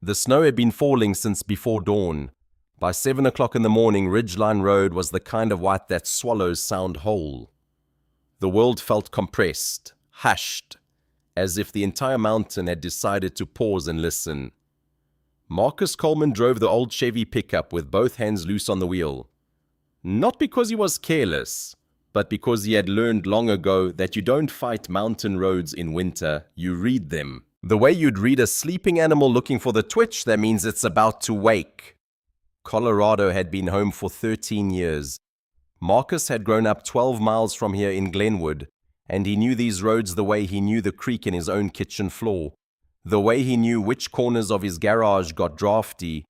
The snow had been falling since before dawn. By 7 o'clock in the morning, Ridgeline Road was the kind of white that swallows sound whole. The world felt compressed, hushed, as if the entire mountain had decided to pause and listen. Marcus Coleman drove the old Chevy pickup with both hands loose on the wheel. Not because he was careless, but because he had learned long ago that you don't fight mountain roads in winter, you read them. The way you'd read a sleeping animal looking for the twitch that means it's about to wake. Colorado had been home for 13 years. Marcus had grown up 12 miles from here in Glenwood, and he knew these roads the way he knew the creak in his own kitchen floor, the way he knew which corners of his garage got drafty,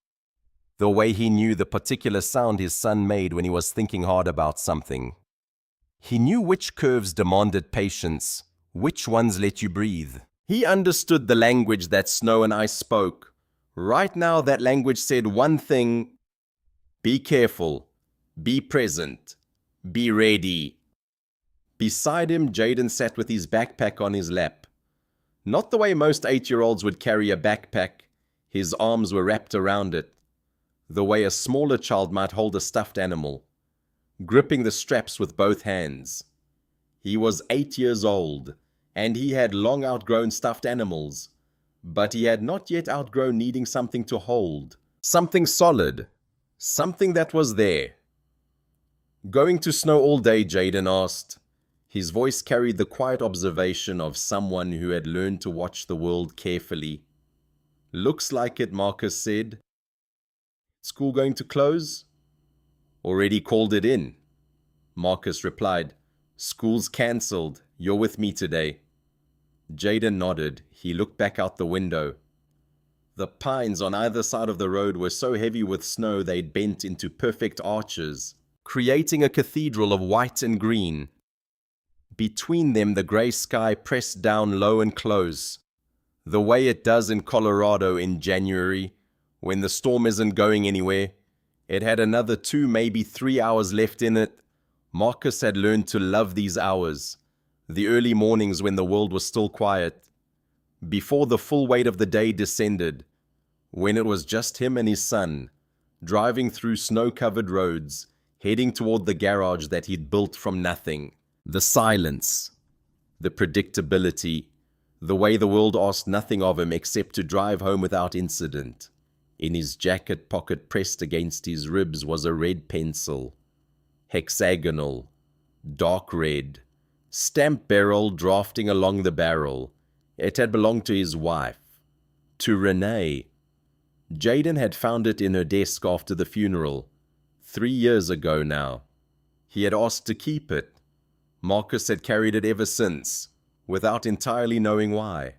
the way he knew the particular sound his son made when he was thinking hard about something. He knew which curves demanded patience, which ones let you breathe. He understood the language that snow and ice spoke. Right now, that language said one thing: be careful, be present, be ready. Beside him, Jayden sat with his backpack on his lap. Not the way most 8-year-olds would carry a backpack. His arms were wrapped around it. The way a smaller child might hold a stuffed animal, gripping the straps with both hands. He was 8 years old, and he had long outgrown stuffed animals, but he had not yet outgrown needing something to hold, something solid, something that was there. Going to snow all day, Jayden asked. His voice carried the quiet observation of someone who had learned to watch the world carefully. Looks like it, Marcus said. School going to close? Already called it in. Marcus replied, School's cancelled. You're with me today. Jayden nodded. He looked back out the window. The pines on either side of the road were so heavy with snow they'd bent into perfect arches, creating a cathedral of white and green. Between them, the grey sky pressed down low and close, the way it does in Colorado in January, when the storm isn't going anywhere. It had another 2, maybe 3 hours left in it. Marcus had learned to love these hours, the early mornings when the world was still quiet, before the full weight of the day descended, when it was just him and his son, driving through snow-covered roads, heading toward the garage that he'd built from nothing. The silence, the predictability, the way the world asked nothing of him except to drive home without incident. In his jacket pocket pressed against his ribs was a red pencil, hexagonal, dark red, stamp barrel drafting along the barrel. It had belonged to his wife, to Renee. Jayden had found it in her desk after the funeral, 3 years ago now. He had asked to keep it. Marcus had carried it ever since, without entirely knowing why.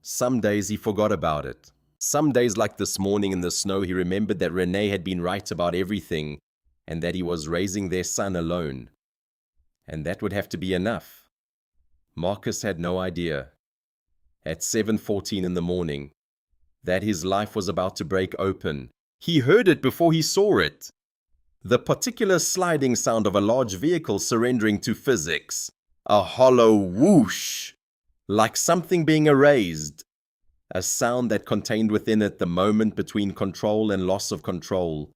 Some days he forgot about it. Some days, like this morning in the snow, he remembered that Renee had been right about everything and that he was raising their son alone. And that would have to be enough. Marcus had no idea, at 7:14 in the morning, that his life was about to break open. He heard it before he saw it. The particular sliding sound of a large vehicle surrendering to physics. A hollow whoosh, like something being erased. A sound that contained within it the moment between control and loss of control.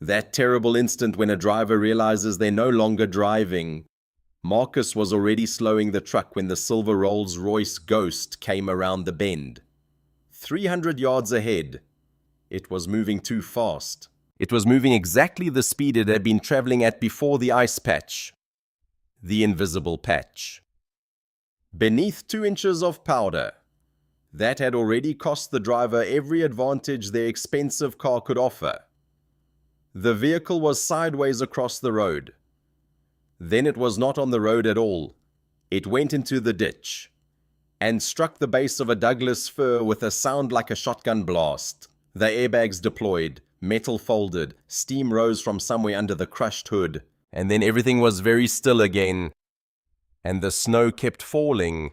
That terrible instant when a driver realizes they're no longer driving. Marcus was already slowing the truck when the silver Rolls-Royce Ghost came around the bend. 300 yards ahead. It was moving too fast. It was moving exactly the speed it had been traveling at before the ice patch. The invisible patch. Beneath 2 inches of powder. That had already cost the driver every advantage their expensive car could offer. The vehicle was sideways across the road. Then it was not on the road at all. It went into the ditch and struck the base of a Douglas fir with a sound like a shotgun blast. The airbags deployed, metal folded, steam rose from somewhere under the crushed hood, and then everything was very still again, and the snow kept falling,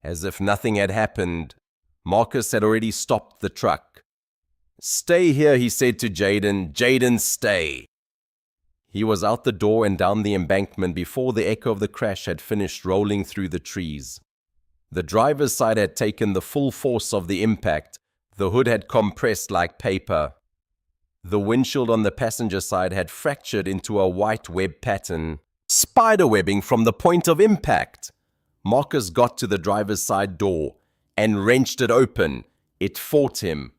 as if nothing had happened. Marcus had already stopped the truck. "Stay here," he said to Jayden. "Jayden, stay." He was out the door and down the embankment before the echo of the crash had finished rolling through the trees. The driver's side had taken the full force of the impact. The hood had compressed like paper. The windshield on the passenger side had fractured into a white web pattern. Spiderwebbing from the point of impact. Marcus got to the driver's side door and wrenched it open. It fought him.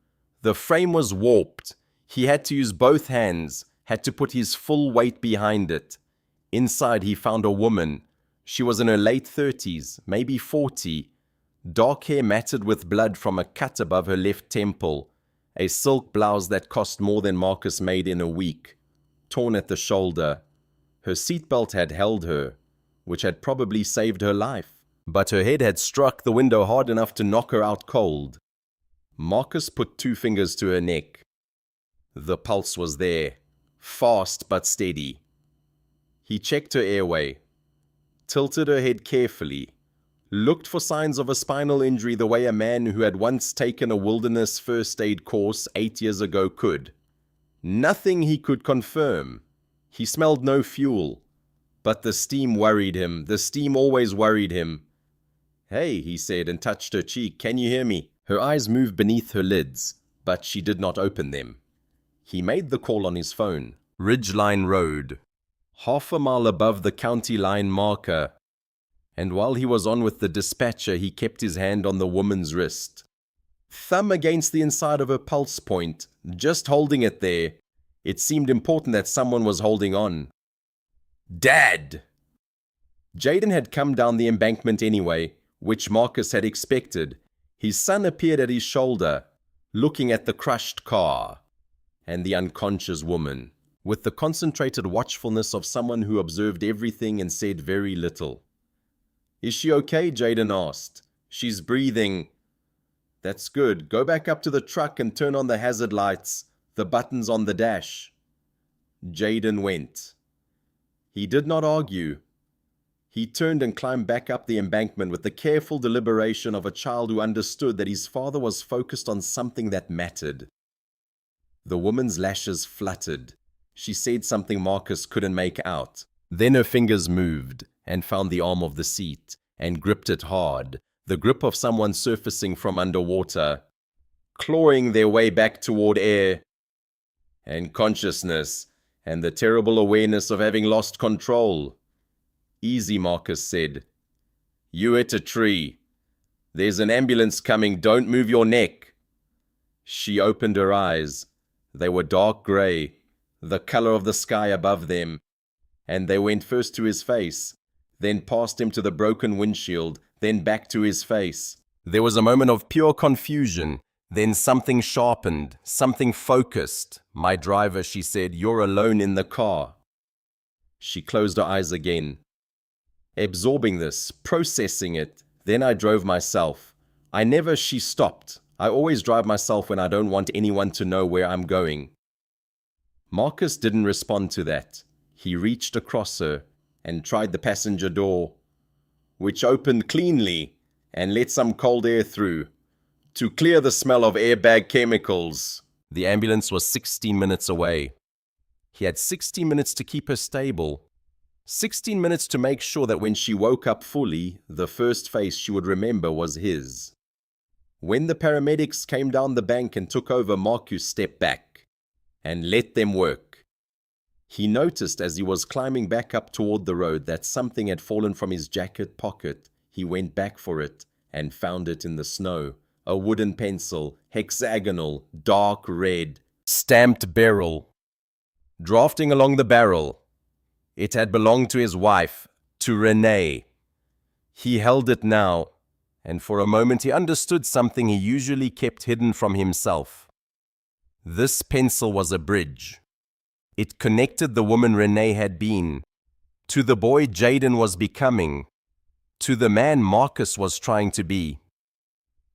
The frame was warped. He had to use both hands, had to put his full weight behind it. Inside he found a woman. She was in her late 30s, maybe 40. Dark hair matted with blood from a cut above her left temple. A silk blouse that cost more than Marcus made in a week. Torn at the shoulder. Her seatbelt had held her, which had probably saved her life. But her head had struck the window hard enough to knock her out cold. Marcus put 2 fingers to her neck. The pulse was there, fast but steady. He checked her airway, tilted her head carefully, looked for signs of a spinal injury the way a man who had once taken a wilderness first aid course 8 years ago could. Nothing he could confirm. He smelled no fuel, but the steam worried him. The steam always worried him. "Hey," he said and touched her cheek. "Can you hear me?" Her eyes moved beneath her lids, but she did not open them. He made the call on his phone. Ridgeline Road. Half a mile above the county line marker. And while he was on with the dispatcher, he kept his hand on the woman's wrist. Thumb against the inside of her pulse point, just holding it there. It seemed important that someone was holding on. Dad! Jayden had come down the embankment anyway, which Marcus had expected. His son appeared at his shoulder, looking at the crushed car and the unconscious woman, with the concentrated watchfulness of someone who observed everything and said very little. "Is she okay?" Jayden asked. "She's breathing." "That's good. Go back up to the truck and turn on the hazard lights, the buttons on the dash." Jayden went. He did not argue. He turned and climbed back up the embankment with the careful deliberation of a child who understood that his father was focused on something that mattered. The woman's lashes fluttered. She said something Marcus couldn't make out. Then her fingers moved and found the arm of the seat and gripped it hard, the grip of someone surfacing from underwater, clawing their way back toward air and consciousness and the terrible awareness of having lost control. "Easy," Marcus said. "You hit a tree. There's an ambulance coming. Don't move your neck." She opened her eyes. They were dark gray, the color of the sky above them, and they went first to his face, then past him to the broken windshield, then back to his face. There was a moment of pure confusion, then something sharpened, something focused. "My driver," she said, "you're alone in the car." She closed her eyes again, absorbing this, processing it. "Then I drove myself. She stopped. I always drive myself when I don't want anyone to know where I'm going." Marcus didn't respond to that. He reached across her and tried the passenger door, which opened cleanly and let some cold air through to clear the smell of airbag chemicals. The ambulance was 16 minutes away. He had 16 minutes to keep her stable. 16 minutes to make sure that when she woke up fully, the first face she would remember was his. When the paramedics came down the bank and took over, Marcus stepped back and let them work. He noticed as he was climbing back up toward the road that something had fallen from his jacket pocket. He went back for it and found it in the snow. A wooden pencil, hexagonal, dark red, stamped barrel. Drafting along the barrel, it had belonged to his wife, to Renee. He held it now, and for a moment he understood something he usually kept hidden from himself. This pencil was a bridge. It connected the woman Renee had been, to the boy Jayden was becoming, to the man Marcus was trying to be.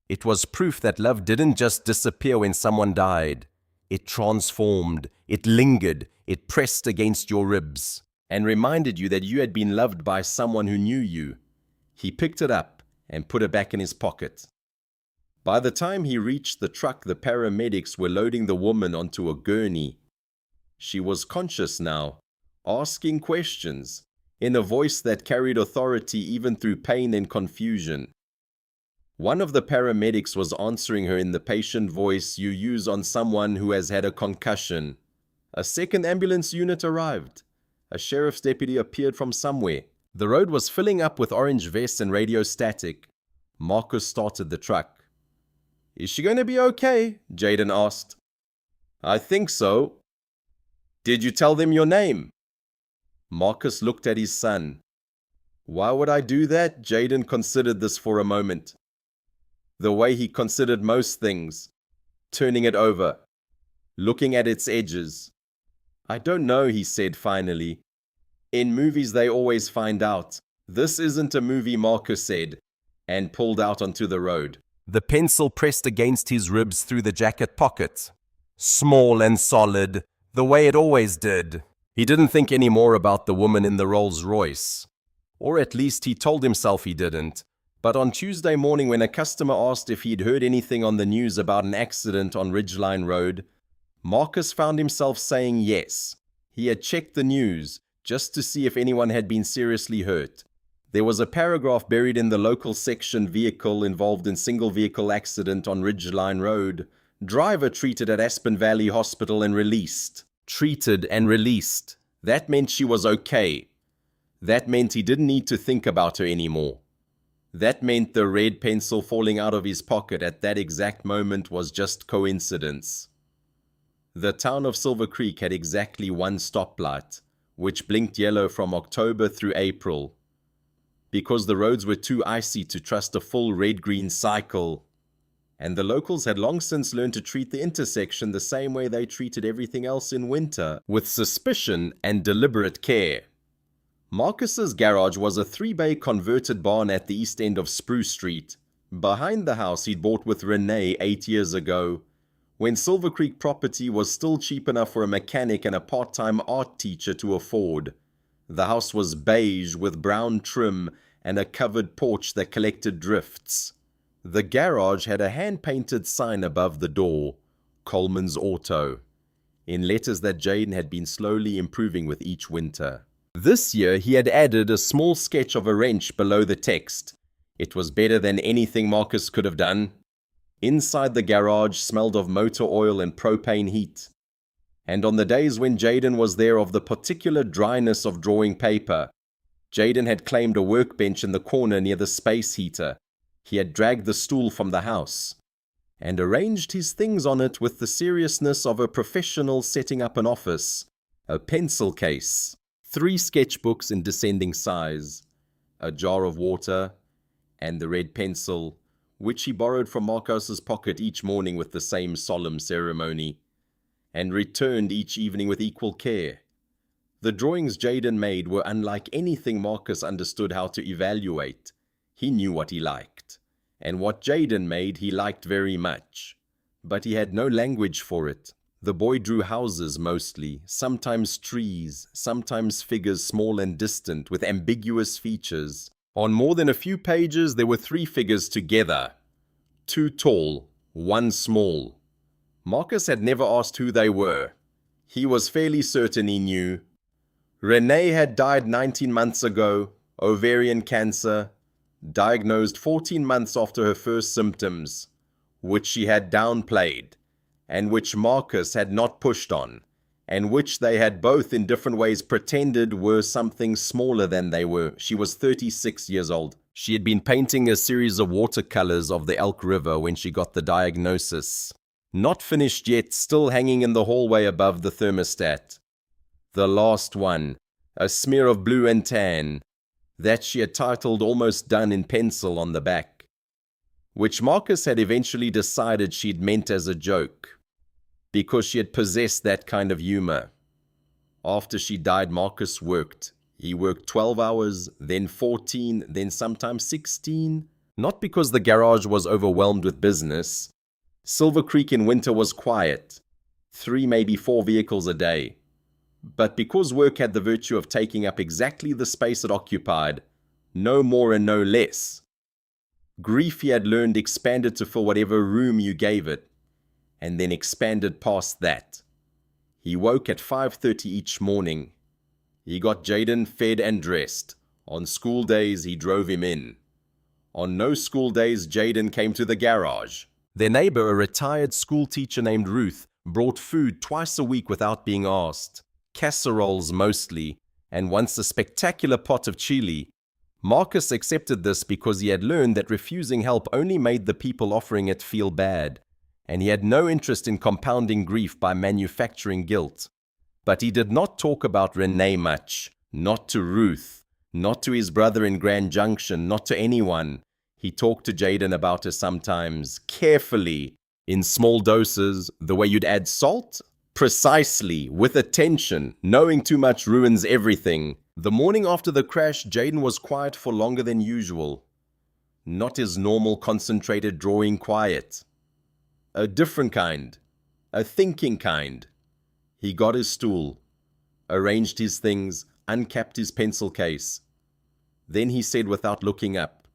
It was proof that love didn't just disappear when someone died. It transformed, it lingered, it pressed against your ribs, and reminded you that you had been loved by someone who knew you. He picked it up and put it back in his pocket. By the time he reached the truck, the paramedics were loading the woman onto a gurney. She was conscious now, asking questions, in a voice that carried authority even through pain and confusion. One of the paramedics was answering her in the patient voice you use on someone who has had a concussion. A second ambulance unit arrived. A sheriff's deputy appeared from somewhere. The road was filling up with orange vests and radio static. Marcus started the truck. "Is she going to be okay?" Jayden asked. "I think so." "Did you tell them your name?" Marcus looked at his son. Why would I do that? Jayden considered this for a moment. The way he considered most things. Turning it over. Looking at its edges. "I don't know," he said finally. "In movies they always find out. This isn't a movie," Marcus said, and pulled out onto the road. The pencil pressed against his ribs through the jacket pocket. Small and solid, the way it always did. He didn't think any more about the woman in the Rolls-Royce. Or at least he told himself he didn't. But on Tuesday morning, when a customer asked if he'd heard anything on the news about an accident on Ridgeline Road, Marcus found himself saying yes. He had checked the news just to see if anyone had been seriously hurt. There was a paragraph buried in the local section: vehicle involved in single vehicle accident on Ridgeline Road. Driver treated at Aspen Valley Hospital and released. Treated and released. That meant she was okay. That meant he didn't need to think about her anymore. That meant the red pencil falling out of his pocket at that exact moment was just coincidence. The town of Silver Creek had exactly one stoplight, which blinked yellow from October through April. Because the roads were too icy to trust a full red-green cycle. And the locals had long since learned to treat the intersection the same way they treated everything else in winter, with suspicion and deliberate care. Marcus's garage was a 3-bay converted barn at the east end of Spruce Street, behind the house he'd bought with Renee 8 years ago, when Silver Creek property was still cheap enough for a mechanic and a part-time art teacher to afford. The house was beige with brown trim and a covered porch that collected drifts. The garage had a hand-painted sign above the door, Coleman's Auto, in letters that Jayden had been slowly improving with each winter. This year he had added a small sketch of a wrench below the text. It was better than anything Marcus could have done. Inside the garage smelled of motor oil and propane heat. And on the days when Jayden was there, of the particular dryness of drawing paper. Jayden had claimed a workbench in the corner near the space heater. He had dragged the stool from the house and arranged his things on it with the seriousness of a professional setting up an office. A pencil case, 3 sketchbooks in descending size, a jar of water, and the red pencil, which he borrowed from Marcus's pocket each morning with the same solemn ceremony, and returned each evening with equal care. The drawings Jayden made were unlike anything Marcus understood how to evaluate. He knew what he liked, and what Jayden made he liked very much, but he had no language for it. The boy drew houses mostly, sometimes trees, sometimes figures small and distant with ambiguous features. On more than a few pages there were 3 figures together, 2 tall, 1 small. Marcus had never asked who they were. He was fairly certain he knew. Renee had died 19 months ago, ovarian cancer, diagnosed 14 months after her first symptoms, which she had downplayed, and which Marcus had not pushed on, and which they had both in different ways pretended were something smaller than they were. She was 36 years old. She had been painting a series of watercolors of the Elk River when she got the diagnosis. Not finished yet, still hanging in the hallway above the thermostat. The last one, a smear of blue and tan, that she had titled almost done in pencil on the back, which Marcus had eventually decided she'd meant as a joke, because she had possessed that kind of humor. After she died, Marcus worked. He worked 12 hours, then 14, then sometimes 16. Not because the garage was overwhelmed with business. Silver Creek in winter was quiet, 3, maybe 4 vehicles a day. But because work had the virtue of taking up exactly the space it occupied, no more and no less. Grief, he had learned, expanded to fill whatever room you gave it, and then expanded past that. He woke at 5:30 each morning. He got Jayden fed and dressed. On school days, he drove him in. On no school days, Jayden came to the garage. Their neighbor, a retired school teacher named Ruth, brought food twice a week without being asked. Casseroles mostly, and once a spectacular pot of chili. Marcus accepted this because he had learned that refusing help only made the people offering it feel bad, and he had no interest in compounding grief by manufacturing guilt. But he did not talk about Renee much, not to Ruth, not to his brother in Grand Junction, not to anyone. He talked to Jayden about her sometimes, carefully, in small doses, the way you'd add salt. Precisely, with attention. Knowing too much ruins everything. The morning after the crash, Jayden was quiet for longer than usual. Not his normal concentrated drawing quiet. A different kind. A thinking kind. He got his stool, arranged his things, uncapped his pencil case. Then he said without looking up,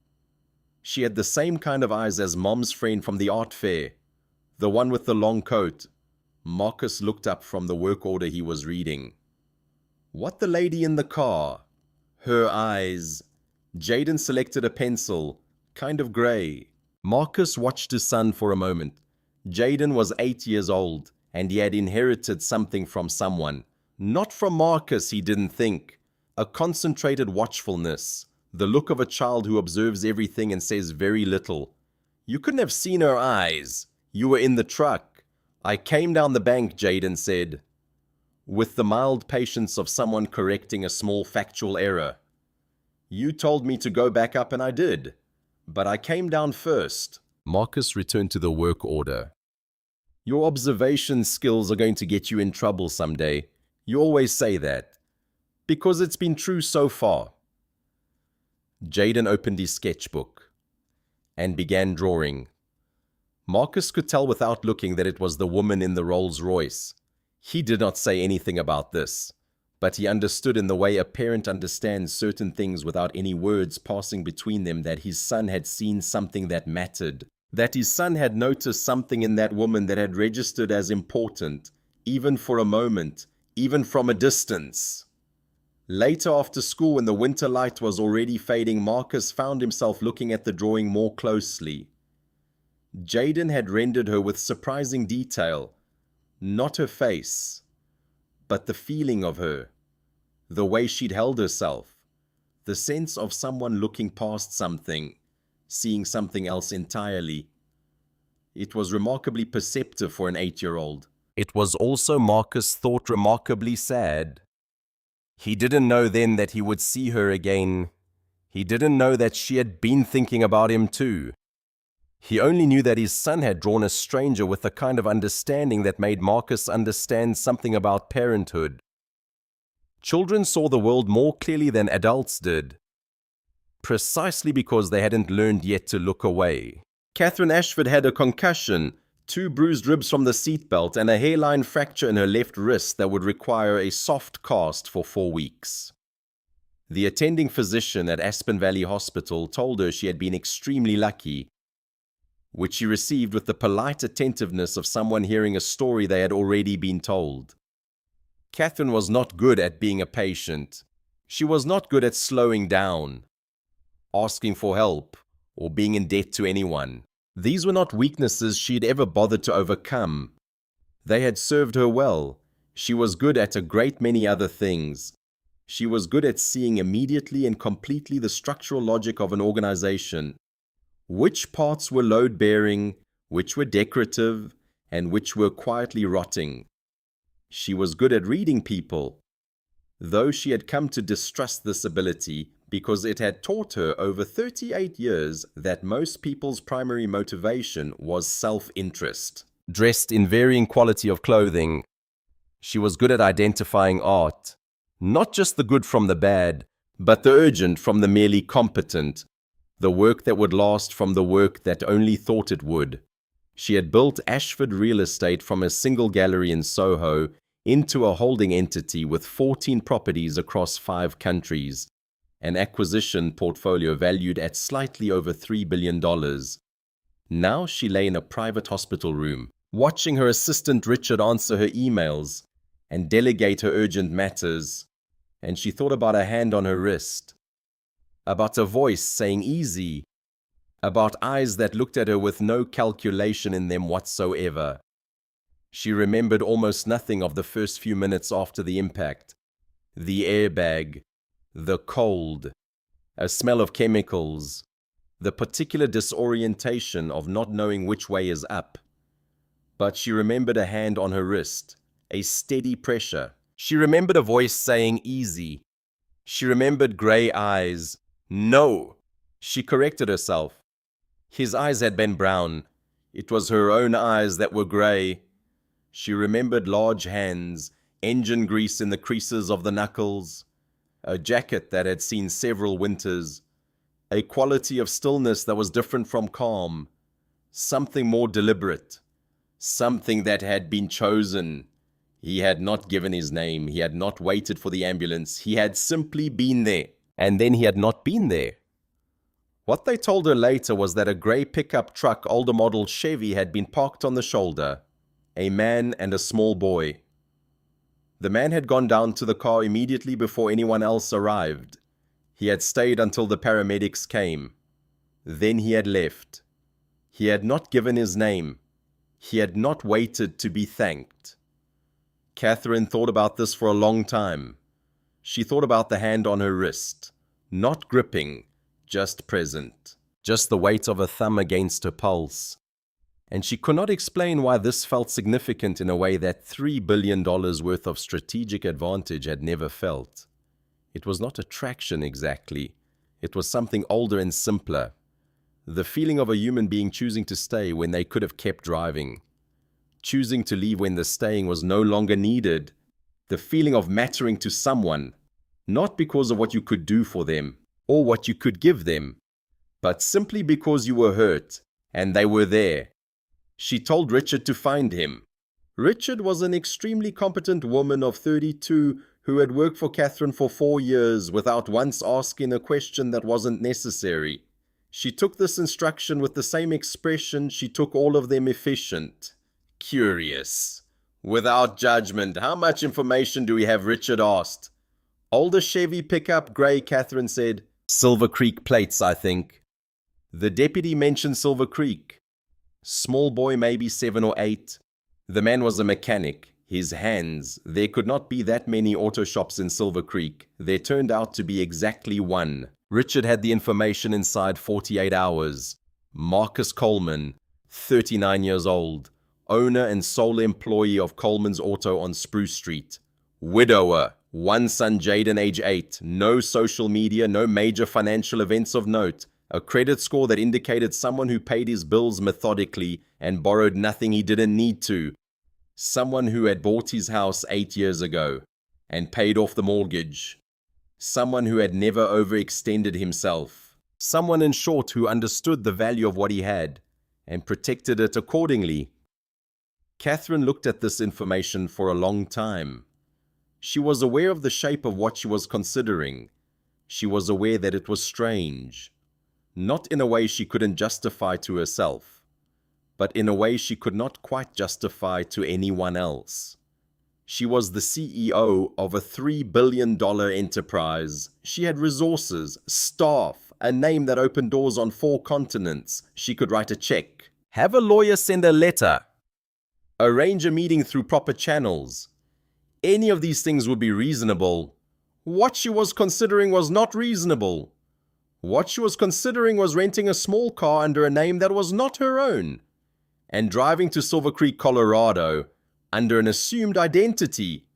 "She had the same kind of eyes as Mom's friend from the art fair, the one with the long coat." Marcus looked up from the work order he was reading. "What the lady in the car?" "Her eyes." Jayden selected a pencil, kind of grey. Marcus watched his son for a moment. Jayden was 8 years old, and he had inherited something from someone. Not from Marcus, he didn't think. A concentrated watchfulness, the look of a child who observes everything and says very little. "You couldn't have seen her eyes. You were in the truck." "I came down the bank," Jayden said, with the mild patience of someone correcting a small factual error. "You told me to go back up and I did, but I came down first." Marcus returned to the work order. "Your observation skills are going to get you in trouble someday. You always say that, because it's been true so far." Jayden opened his sketchbook and began drawing. Marcus could tell without looking that it was the woman in the Rolls-Royce. He did not say anything about this, but he understood in the way a parent understands certain things without any words passing between them that his son had seen something that mattered, that his son had noticed something in that woman that had registered as important, even for a moment, even from a distance. Later after school, when the winter light was already fading, Marcus found himself looking at the drawing more closely. Jayden had rendered her with surprising detail, not her face, but the feeling of her, the way she'd held herself, the sense of someone looking past something, seeing something else entirely. It was remarkably perceptive for an 8-year-old. It was also, Marcus thought, remarkably sad. He didn't know then that he would see her again. He didn't know that she had been thinking about him too. He only knew that his son had drawn a stranger with a kind of understanding that made Marcus understand something about parenthood. Children saw the world more clearly than adults did, precisely because they hadn't learned yet to look away. Catherine Ashford had a concussion, 2 bruised ribs from the seatbelt, and a hairline fracture in her left wrist that would require a soft cast for 4 weeks. The attending physician at Aspen Valley Hospital told her she had been extremely lucky, which she received with the polite attentiveness of someone hearing a story they had already been told. Catherine was not good at being a patient. She was not good at slowing down, asking for help, or being in debt to anyone. These were not weaknesses she had ever bothered to overcome. They had served her well. She was good at a great many other things. She was good at seeing immediately and completely the structural logic of an organization. Which parts were load-bearing, which were decorative, and which were quietly rotting. She was good at reading people, though she had come to distrust this ability because it had taught her over 38 years that most people's primary motivation was self-interest. Dressed in varying quality of clothing, she was good at identifying art, not just the good from the bad, but the urgent from the merely competent, the work that would last from the work that only thought it would. She had built Ashford Real Estate from a single gallery in Soho into a holding entity with 14 properties across 5 countries, an acquisition portfolio valued at slightly over $3 billion. Now she lay in a private hospital room, watching her assistant Richard answer her emails and delegate her urgent matters, and she thought about a hand on her wrist, about a voice saying easy, about eyes that looked at her with no calculation in them whatsoever. She remembered almost nothing of the first few minutes after the impact. The airbag, the cold, a smell of chemicals, the particular disorientation of not knowing which way is up. But she remembered a hand on her wrist, a steady pressure. She remembered a voice saying, "Easy." She remembered grey eyes. No! She corrected herself. His eyes had been brown. It was her own eyes that were grey. She remembered large hands, engine grease in the creases of the knuckles, a jacket that had seen several winters, a quality of stillness that was different from calm, something more deliberate, something that had been chosen. He had not given his name, he had not waited for the ambulance, he had simply been there, and then he had not been there. What they told her later was that a grey pickup truck, older model Chevy, had been parked on the shoulder, a man and a small boy. The man had gone down to the car immediately before anyone else arrived. He had stayed until the paramedics came. Then he had left. He had not given his name. He had not waited to be thanked. Catherine thought about this for a long time. She thought about the hand on her wrist, not gripping, just present, just the weight of a thumb against her pulse. And she could not explain why this felt significant in a way that $3 billion worth of strategic advantage had never felt. It was not attraction exactly. It was something older and simpler. The feeling of a human being choosing to stay when they could have kept driving. Choosing to leave when the staying was no longer needed. The feeling of mattering to someone, not because of what you could do for them or what you could give them, but simply because you were hurt and they were there. She told Richard to find him. Richard was an extremely competent woman of 32 who had worked for Catherine for 4 years without once asking a question that wasn't necessary. She took this instruction with the same expression she took all of them: efficient, curious, without judgment. "How much information do we have?" Richard asked. "Older Chevy pickup, grey," Catherine said. "Silver Creek plates, I think." The deputy mentioned Silver Creek. Small boy, maybe 7 or 8. The man was a mechanic. His hands. There could not be that many auto shops in Silver Creek. There turned out to be exactly one. Richard had the information inside 48 hours. Marcus Coleman, 39 years old, owner and sole employee of Coleman's Auto on Spruce Street. Widower, one son, Jayden, age 8. No social media, no major financial events of note. A credit score that indicated someone who paid his bills methodically and borrowed nothing he didn't need to. Someone who had bought his house 8 years ago and paid off the mortgage. Someone who had never overextended himself. Someone, in short, who understood the value of what he had and protected it accordingly. Catherine looked at this information for a long time. She was aware of the shape of what she was considering. She was aware that it was strange. Not in a way she couldn't justify to herself, but in a way she could not quite justify to anyone else. She was the CEO of a $3 billion enterprise. She had resources, staff, a name that opened doors on 4 continents. She could write a check, have a lawyer send a letter, arrange a meeting through proper channels. Any of these things would be reasonable. What she was considering was not reasonable. What she was considering was renting a small car under a name that was not her own, and driving to Silver Creek, Colorado, under an assumed identity,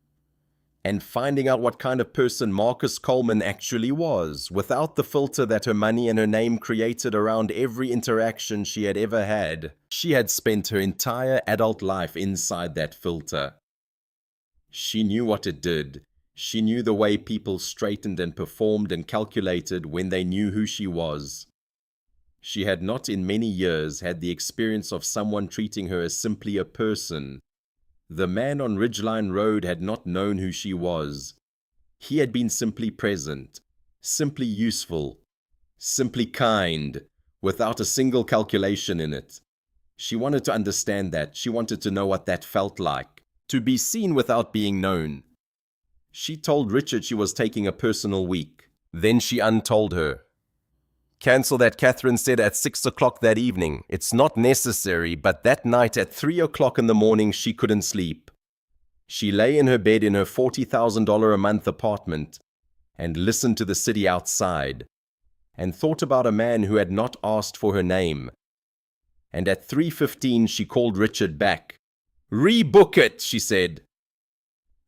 and finding out what kind of person Marcus Coleman actually was, without the filter that her money and her name created around every interaction she had ever had. She had spent her entire adult life inside that filter. She knew what it did. She knew the way people straightened and performed and calculated when they knew who she was. She had not in many years had the experience of someone treating her as simply a person. The man on Ridgeline Road had not known who she was. He had been simply present, simply useful, simply kind, without a single calculation in it. She wanted to understand that. She wanted to know what that felt like, to be seen without being known. She told Richard she was taking a personal week. Then she untold her. Cancel that, Catherine said at 6 o'clock that evening. It's not necessary, but that night at 3 o'clock in the morning she couldn't sleep. She lay in her bed in her $40,000 a month apartment and listened to the city outside and thought about a man who had not asked for her name. And at 3:15 she called Richard back. "Rebook it," she said.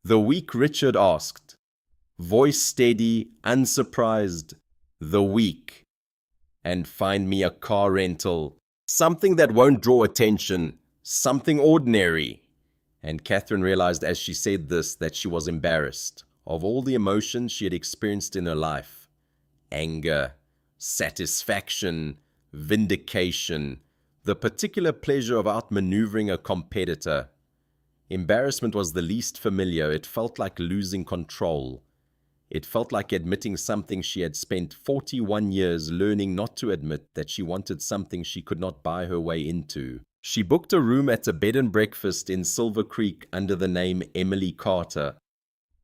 The weak Richard asked, voice steady, unsurprised. "The week. And find me a car rental. Something that won't draw attention. Something ordinary." And Catherine realized as she said this that she was embarrassed of all the emotions she had experienced in her life. Anger, satisfaction, vindication, the particular pleasure of outmaneuvering a competitor. Embarrassment was the least familiar. It felt like losing control. It felt like admitting something she had spent 41 years learning not to admit, that she wanted something she could not buy her way into. She booked a room at a bed and breakfast in Silver Creek under the name Emily Carter.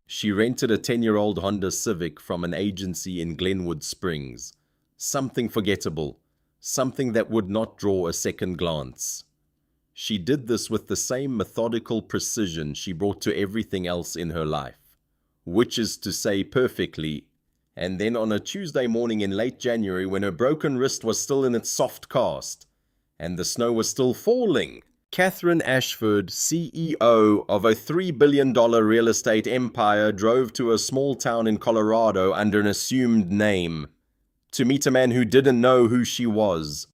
She rented a 10-year-old Honda Civic from an agency in Glenwood Springs. Something forgettable, something that would not draw a second glance. She did this with the same methodical precision she brought to everything else in her life, which is to say perfectly. And then on a Tuesday morning in late January, when her broken wrist was still in its soft cast, and the snow was still falling, Catherine Ashford, CEO of a $3 billion real estate empire, drove to a small town in Colorado under an assumed name to meet a man who didn't know who she was.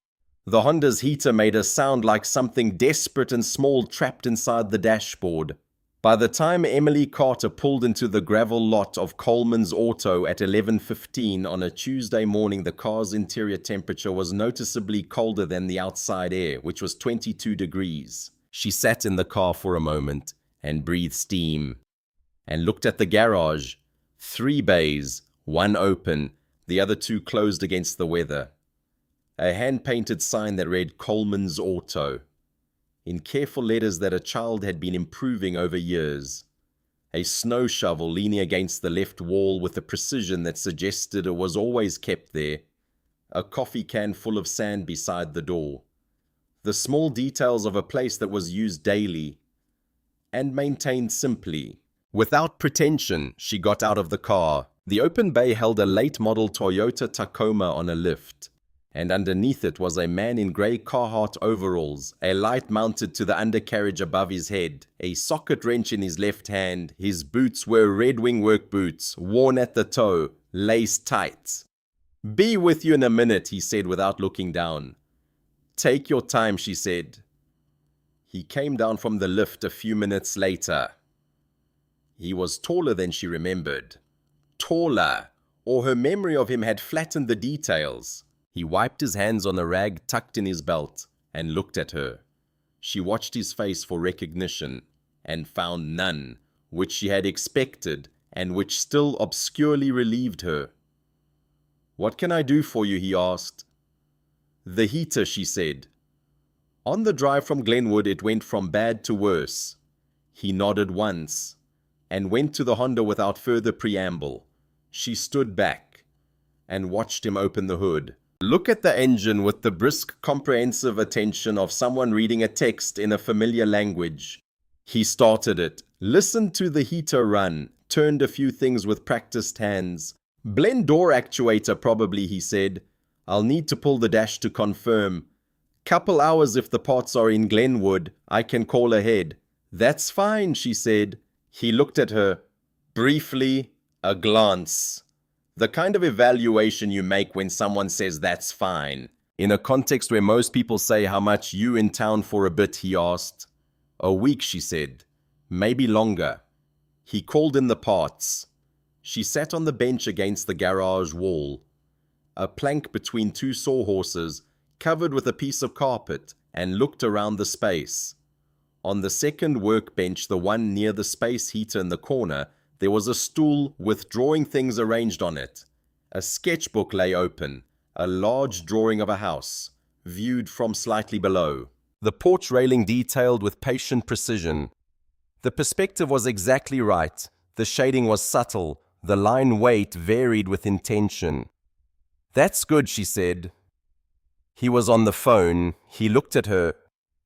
The Honda's heater made her sound like something desperate and small trapped inside the dashboard. By the time Emily Carter pulled into the gravel lot of Coleman's Auto at 11:15 on a Tuesday morning, the car's interior temperature was noticeably colder than the outside air, which was 22 degrees. She sat in the car for a moment and breathed steam and looked at the garage. 3 bays, 1 open, the other 2 closed against the weather. A hand-painted sign that read Coleman's Auto, in careful letters that a child had been improving over years. A snow shovel leaning against the left wall with a precision that suggested it was always kept there. A coffee can full of sand beside the door. The small details of a place that was used daily and maintained simply. Without pretension, she got out of the car. The open bay held a late-model Toyota Tacoma on a lift, and underneath it was a man in grey Carhartt overalls, a light mounted to the undercarriage above his head, a socket wrench in his left hand. His boots were Red Wing work boots, worn at the toe, laced tight. "Be with you in a minute," he said without looking down. "Take your time," she said. He came down from the lift a few minutes later. He was taller than she remembered. Taller, or her memory of him had flattened the details. He wiped his hands on the rag tucked in his belt and looked at her. She watched his face for recognition and found none, which she had expected and which still obscurely relieved her. "What can I do for you?" he asked. "The heater," she said. On the drive from Glenwood, it went from bad to worse. He nodded once and went to the Honda without further preamble. She stood back and watched him open the hood. Look at the engine with the brisk, comprehensive attention of someone reading a text in a familiar language. He started it, listened to the heater run, turned a few things with practiced hands. "Blend door actuator probably," he said. "I'll need to pull the dash to confirm. Couple hours if the parts are in Glenwood. I can call ahead." "That's fine," she said. He looked at her. Briefly, a glance. The kind of evaluation you make when someone says that's fine. In a context where most people say, "How much you in town for a bit?" he asked. "A week," she said. "Maybe longer." He called in the parts. She sat on the bench against the garage wall, a plank between 2 sawhorses, covered with a piece of carpet, and looked around the space. On the second workbench, the one near the space heater in the corner, there was a stool with drawing things arranged on it. A sketchbook lay open, a large drawing of a house, viewed from slightly below. The porch railing detailed with patient precision. The perspective was exactly right. The shading was subtle. The line weight varied with intention. "That's good," she said. He was on the phone. He looked at her,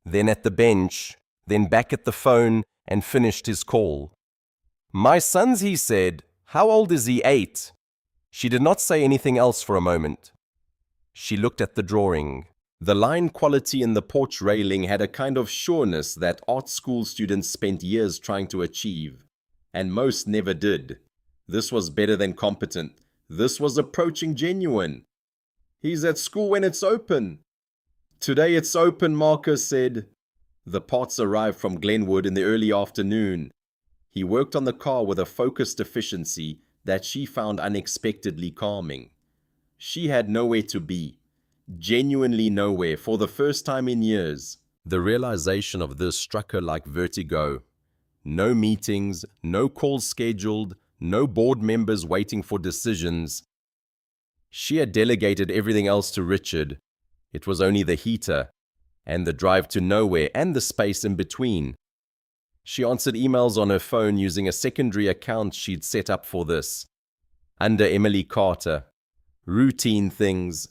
then at the bench, then back at the phone, and finished his call. "My son's," he said. "How old is he? 8? She did not say anything else for a moment. She looked at the drawing. The line quality in the porch railing had a kind of sureness that art school students spent years trying to achieve, and most never did. This was better than competent. This was approaching genuine. "He's at school when it's open." "Today it's open," Marcus said. The parts arrived from Glenwood in the early afternoon. He worked on the car with a focused efficiency that she found unexpectedly calming. She had nowhere to be, genuinely nowhere, for the first time in years. The realization of this struck her like vertigo. No meetings, no calls scheduled, no board members waiting for decisions. She had delegated everything else to Richard. It was only the heater, and the drive to nowhere, and the space in between. She answered emails on her phone using a secondary account she'd set up for this. Under Emily Carter. Routine things.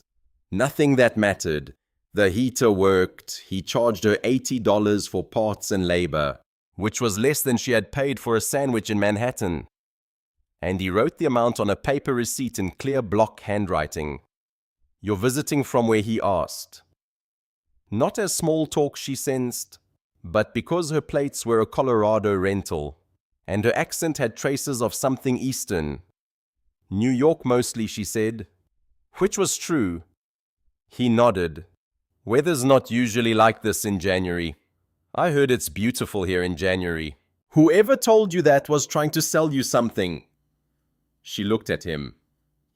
Nothing that mattered. The heater worked. He charged her $80 for parts and labor, which was less than she had paid for a sandwich in Manhattan. And he wrote the amount on a paper receipt in clear block handwriting. "You're visiting from where?" he asked. Not as small talk, she sensed, but because her plates were a Colorado rental, and her accent had traces of something Eastern. "New York mostly," she said, which was true. He nodded. "Weather's not usually like this in January. I heard it's beautiful here in January." "Whoever told you that was trying to sell you something." She looked at him.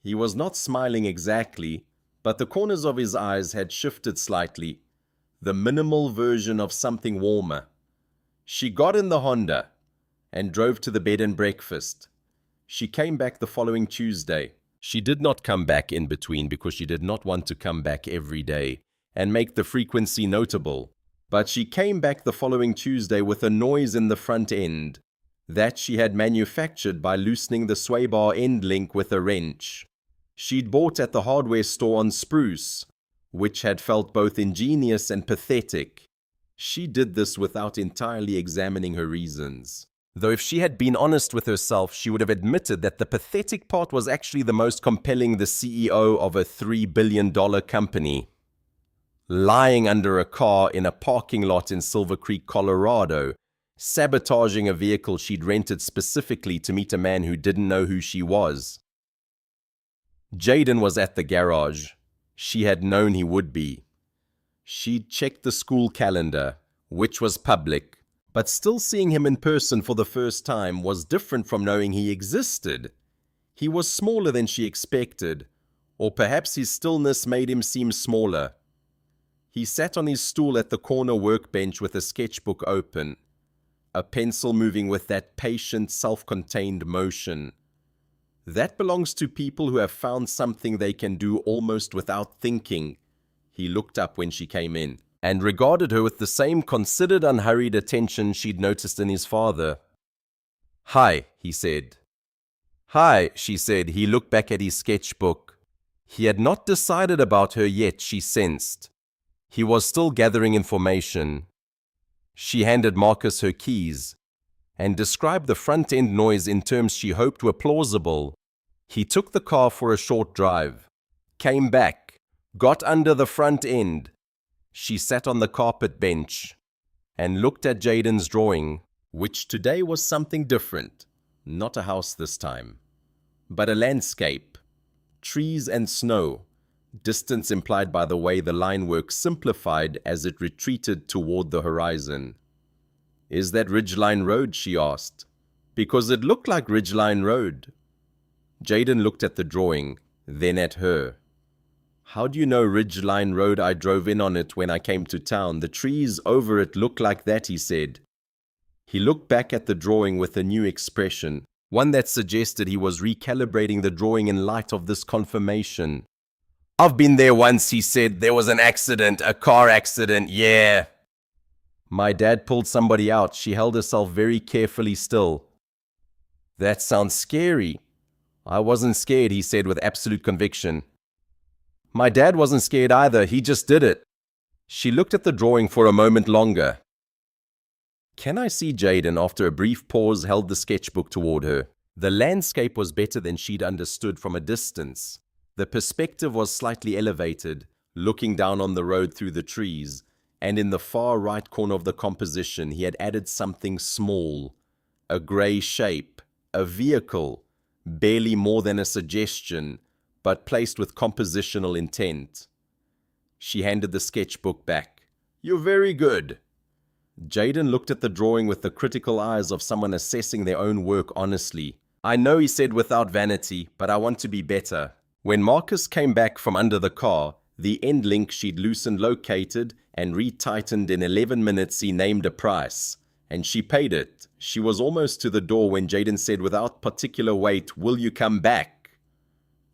He was not smiling exactly, but the corners of his eyes had shifted slightly, the minimal version of something warmer. She got in the Honda and drove to the bed and breakfast. She came back the following Tuesday. She did not come back in between because she did not want to come back every day and make the frequency notable. But she came back the following Tuesday with a noise in the front end that she had manufactured by loosening the sway bar end link with a wrench she'd bought at the hardware store on Spruce, which had felt both ingenious and pathetic. She did this without entirely examining her reasons. Though if she had been honest with herself, she would have admitted that the pathetic part was actually the most compelling. The CEO of a $3 billion company, lying under a car in a parking lot in Silver Creek, Colorado, sabotaging a vehicle she'd rented specifically to meet a man who didn't know who she was. Jayden was at the garage. She had known he would be. She'd checked the school calendar, which was public, but still seeing him in person for the first time was different from knowing he existed. He was smaller than she expected, or perhaps his stillness made him seem smaller. He sat on his stool at the corner workbench with a sketchbook open, a pencil moving with that patient, self-contained motion. That belongs to people who have found something they can do almost without thinking. He looked up when she came in and regarded her with the same considered, unhurried attention she'd noticed in his father. "Hi," he said. "Hi," she said. He looked back at his sketchbook. He had not decided about her yet, she sensed. He was still gathering information. She handed Marcus her keys and described the front-end noise in terms she hoped were plausible. He took the car for a short drive, came back, got under the front end. She sat on the carpet bench and looked at Jayden's drawing, which today was something different. Not a house this time, but a landscape, trees and snow, distance implied by the way the line work simplified as it retreated toward the horizon. "Is that Ridgeline Road?" she asked. "Because it looked like Ridgeline Road." Jayden looked at the drawing, then at her. "How do you know Ridgeline Road? I drove in on it when I came to town. The trees over it look like that," he said. He looked back at the drawing with a new expression, one that suggested he was recalibrating the drawing in light of this confirmation. "I've been there once," he said. "There was an accident, a car accident, yeah. My dad pulled somebody out." She held herself very carefully still. "That sounds scary." "I wasn't scared," he said with absolute conviction. My dad wasn't scared either, he just did it. She looked at the drawing for a moment longer. Can I see Jayden, after a brief pause, held the sketchbook toward her. The landscape was better than she'd understood from a distance. The perspective was slightly elevated, looking down on the road through the trees, and in the far right corner of the composition he had added something small, a grey shape, a vehicle, barely more than a suggestion, but placed with compositional intent. She handed the sketchbook back. "You're very good." Jayden looked at the drawing with the critical eyes of someone assessing their own work honestly. "I know," he said without vanity, "but I want to be better." When Marcus came back from under the car, the end link she'd loosened located and retightened in 11 minutes. He named a price, and she paid it. She was almost to the door when Jayden said without particular weight, "Will you come back?"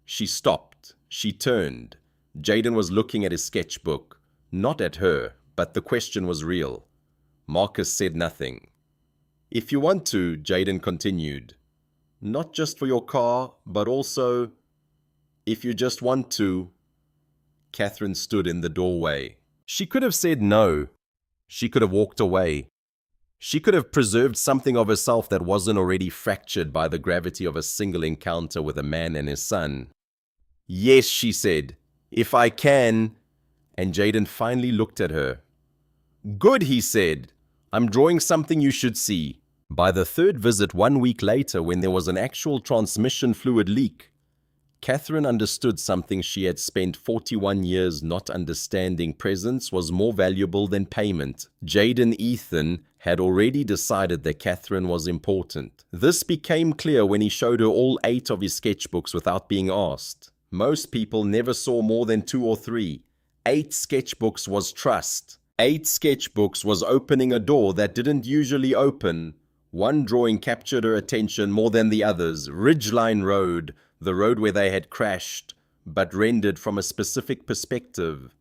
She stopped. She turned. Jayden was looking at his sketchbook. Not at her, but the question was real. Marcus said nothing. "If you want to," Jayden continued. "Not just for your car, but also, if you just want to." Catherine stood in the doorway. She could have said no. She could have walked away. She could have preserved something of herself that wasn't already fractured by the gravity of a single encounter with a man and his son. "Yes," she said, "if I can." And Jayden finally looked at her. "Good," he said. "I'm drawing something you should see." By the third visit 1 week later, when there was an actual transmission fluid leak, Catherine understood something she had spent 41 years not understanding. Presence was more valuable than payment. Jayden Ethan had already decided that Catherine was important. This became clear when he showed her all 8 of his sketchbooks without being asked. Most people never saw more than 2 or 3. 8 sketchbooks was trust. 8 sketchbooks was opening a door that didn't usually open. One drawing captured her attention more than the others. Ridgeline Road, the road where they had crashed, but rendered from a specific perspective.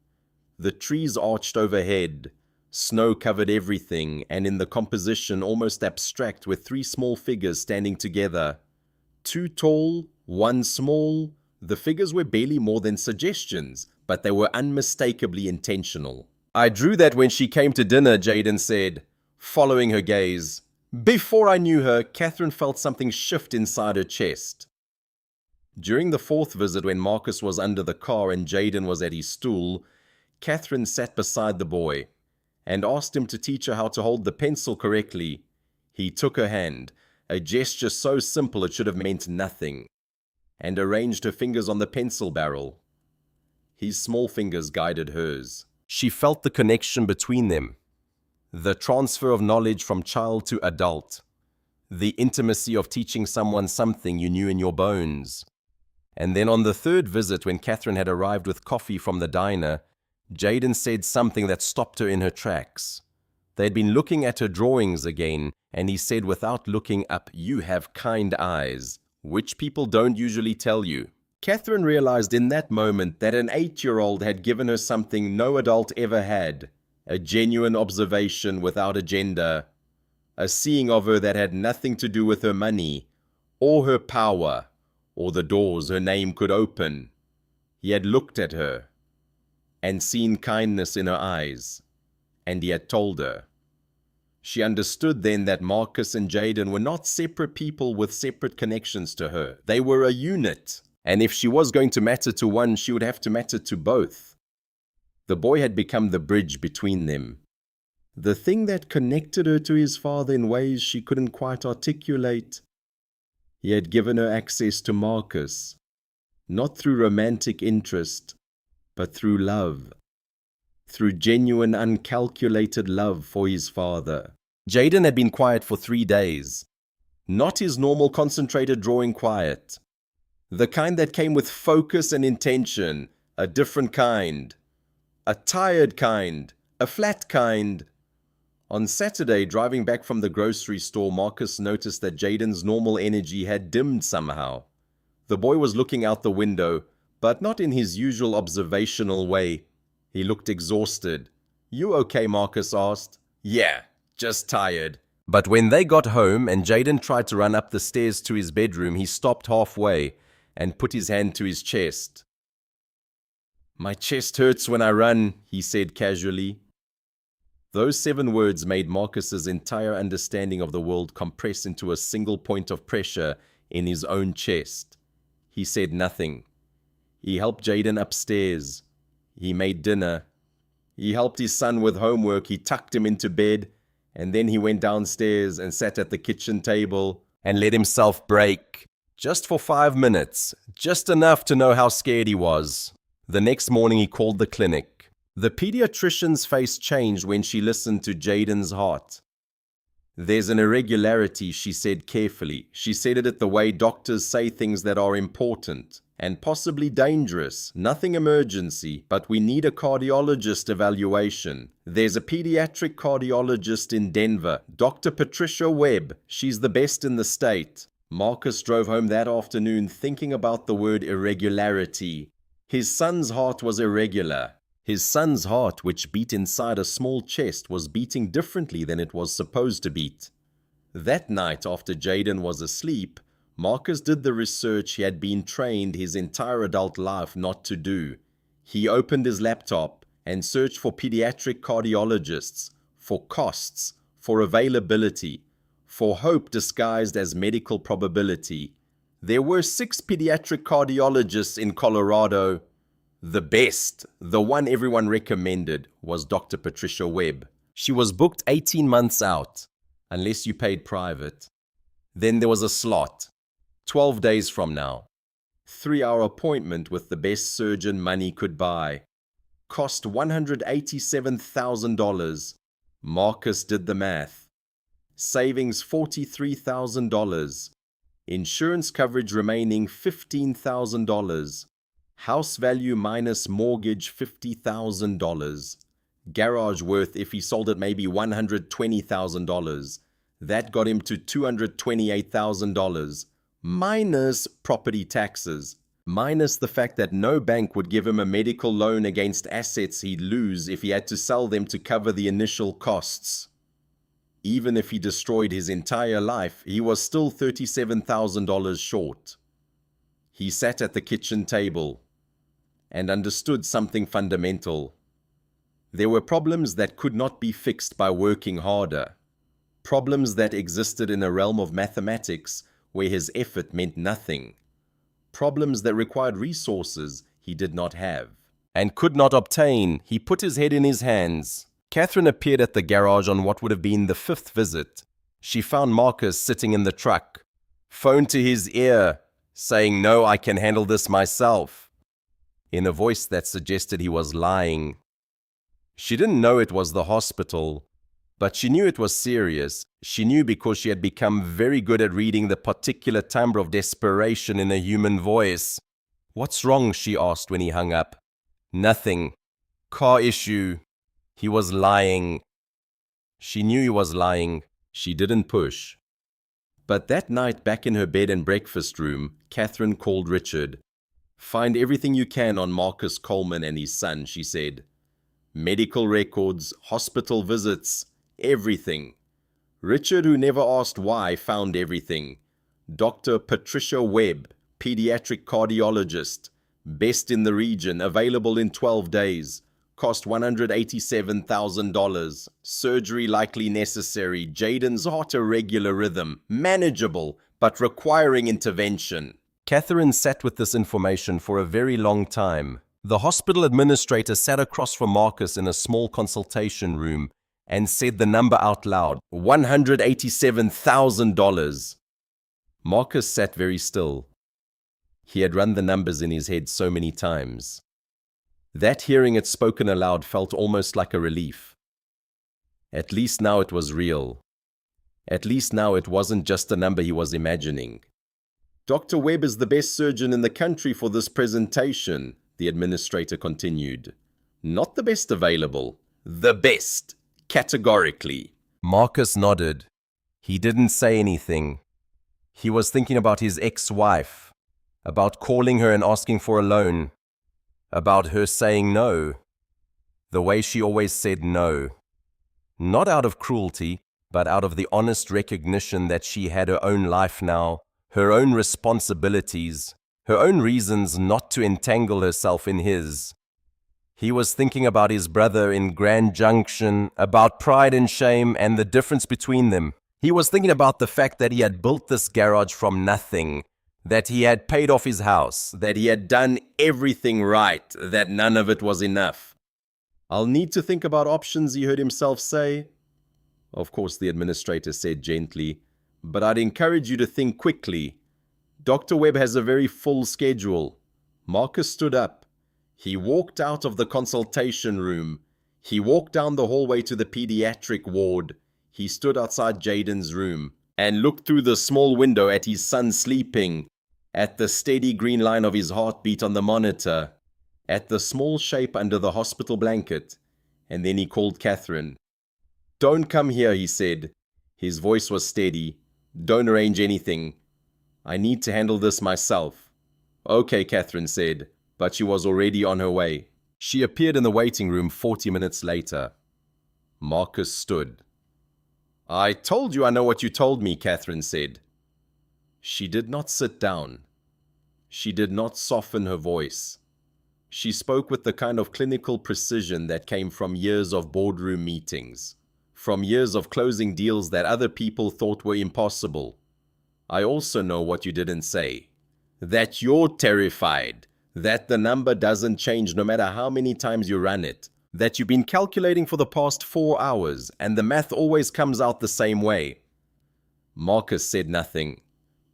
The trees arched overhead, snow covered everything, and in the composition almost abstract with 3 small figures standing together. 2 tall, 1 small. The figures were barely more than suggestions, but they were unmistakably intentional. "I drew that when she came to dinner," Jayden said, following her gaze. Before I knew her, Catherine felt something shift inside her chest. During the 4th visit, when Marcus was under the car and Jayden was at his stool, Catherine sat beside the boy and asked him to teach her how to hold the pencil correctly. He took her hand, a gesture so simple it should have meant nothing, and arranged her fingers on the pencil barrel. His small fingers guided hers. She felt the connection between them, the transfer of knowledge from child to adult, the intimacy of teaching someone something you knew in your bones. And then on the 3rd visit, when Catherine had arrived with coffee from the diner, Jayden said something that stopped her in her tracks. They had been looking at her drawings again, and he said without looking up, "You have kind eyes," which people don't usually tell you. Catherine realized in that moment that an 8-year-old had given her something no adult ever had, a genuine observation without agenda, a seeing of her that had nothing to do with her money, or her power, or the doors her name could open. He had looked at her and seen kindness in her eyes, and he had told her. She understood then that Marcus and Jayden were not separate people with separate connections to her. They were a unit, and if she was going to matter to one, she would have to matter to both. The boy had become the bridge between them, the thing that connected her to his father in ways she couldn't quite articulate. He had given her access to Marcus, not through romantic interest, but through love, through genuine, uncalculated love for his father. Jayden had been quiet for 3 days, not his normal concentrated drawing quiet, the kind that came with focus and intention, a different kind, a tired kind, a flat kind. On Saturday, driving back from the grocery store, Marcus noticed that Jayden's normal energy had dimmed somehow. The boy was looking out the window, but not in his usual observational way. He looked exhausted. "You okay?" Marcus asked. "Yeah, just tired." But when they got home and Jayden tried to run up the stairs to his bedroom, he stopped halfway and put his hand to his chest. "My chest hurts when I run," he said casually. Those 7 words made Marcus's entire understanding of the world compress into a single point of pressure in his own chest. He said nothing. He helped Jayden upstairs. He made dinner. He helped his son with homework. He tucked him into bed. And then he went downstairs and sat at the kitchen table and let himself break. Just for 5 minutes. Just enough to know how scared he was. The next morning he called the clinic. The pediatrician's face changed when she listened to Jayden's heart. "There's an irregularity," she said carefully. She said it the way doctors say things that are important and possibly dangerous. Nothing emergency, but we need a cardiologist evaluation. There's a pediatric cardiologist in Denver, Dr. Patricia Webb. She's the best in the state. Marcus drove home that afternoon thinking about the word irregularity. His son's heart was irregular. His son's heart, which beat inside a small chest, was beating differently than it was supposed to beat. That night, after Jayden was asleep, Marcus did the research he had been trained his entire adult life not to do. He opened his laptop and searched for pediatric cardiologists, for costs, for availability, for hope disguised as medical probability. There were 6 pediatric cardiologists in Colorado. The best, the one everyone recommended, was Dr. Patricia Webb. She was booked 18 months out, unless you paid private. Then there was a slot, 12 days from now. 3-hour appointment with the best surgeon money could buy. Cost $187,000. Marcus did the math. Savings $43,000. Insurance coverage remaining $15,000. House value minus mortgage $50,000. Garage worth, if he sold it, maybe $120,000. That got him to $228,000. Minus property taxes. Minus the fact that no bank would give him a medical loan against assets he'd lose if he had to sell them to cover the initial costs. Even if he destroyed his entire life, he was still $37,000 short. He sat at the kitchen table and understood something fundamental. There were problems that could not be fixed by working harder. Problems that existed in a realm of mathematics where his effort meant nothing. Problems that required resources he did not have and could not obtain. He put his head in his hands. Catherine appeared at the garage on what would have been the 5th visit. She found Marcus sitting in the truck, phone to his ear, saying, "No, I can handle this myself," in a voice that suggested he was lying. She didn't know it was the hospital, but she knew it was serious. She knew because she had become very good at reading the particular timbre of desperation in a human voice. "What's wrong?" she asked when he hung up. "Nothing. Car issue." He was lying. She knew he was lying. She didn't push. But that night, back in her bed and breakfast room, Catherine called Richard. "Find everything you can on Marcus Coleman and his son," she said. "Medical records, hospital visits, everything." Richard, who never asked why, found everything. Dr. Patricia Webb, pediatric cardiologist, best in the region, available in 12 days. Cost $187,000. Surgery likely necessary. Jayden's heart irregular rhythm. Manageable, but requiring intervention. Catherine sat with this information for a very long time. The hospital administrator sat across from Marcus in a small consultation room and said the number out loud. $187,000. Marcus sat very still. He had run the numbers in his head so many times. That hearing it spoken aloud felt almost like a relief. At least now it was real. At least now it wasn't just a number he was imagining. "Dr. Webb is the best surgeon in the country for this presentation," the administrator continued. "Not the best available. The best. Categorically." Marcus nodded. He didn't say anything. He was thinking about his ex-wife, about calling her and asking for a loan, about her saying no, the way she always said no. Not out of cruelty, but out of the honest recognition that she had her own life now, her own responsibilities, her own reasons not to entangle herself in his. He was thinking about his brother in Grand Junction, about pride and shame and the difference between them. He was thinking about the fact that he had built this garage from nothing, that he had paid off his house, that he had done everything right, that none of it was enough. "I'll need to think about options," he heard himself say. Of course, the administrator said gently, "but I'd encourage you to think quickly. Dr. Webb has a very full schedule." Marcus stood up. He walked out of the consultation room. He walked down the hallway to the pediatric ward. He stood outside Jayden's room and looked through the small window at his son sleeping, at the steady green line of his heartbeat on the monitor, at the small shape under the hospital blanket, and then he called Catherine. "Don't come here," he said. His voice was steady. "Don't arrange anything. I need to handle this myself." "Okay," Catherine said, but she was already on her way. She appeared in the waiting room 40 minutes later. Marcus stood. "I told you I know what you told me," Catherine said. She did not sit down. She did not soften her voice. She spoke with the kind of clinical precision that came from years of boardroom meetings, from years of closing deals that other people thought were impossible. "I also know what you didn't say. That you're terrified. That the number doesn't change no matter how many times you run it. That you've been calculating for the past 4 hours and the math always comes out the same way." Marcus said nothing.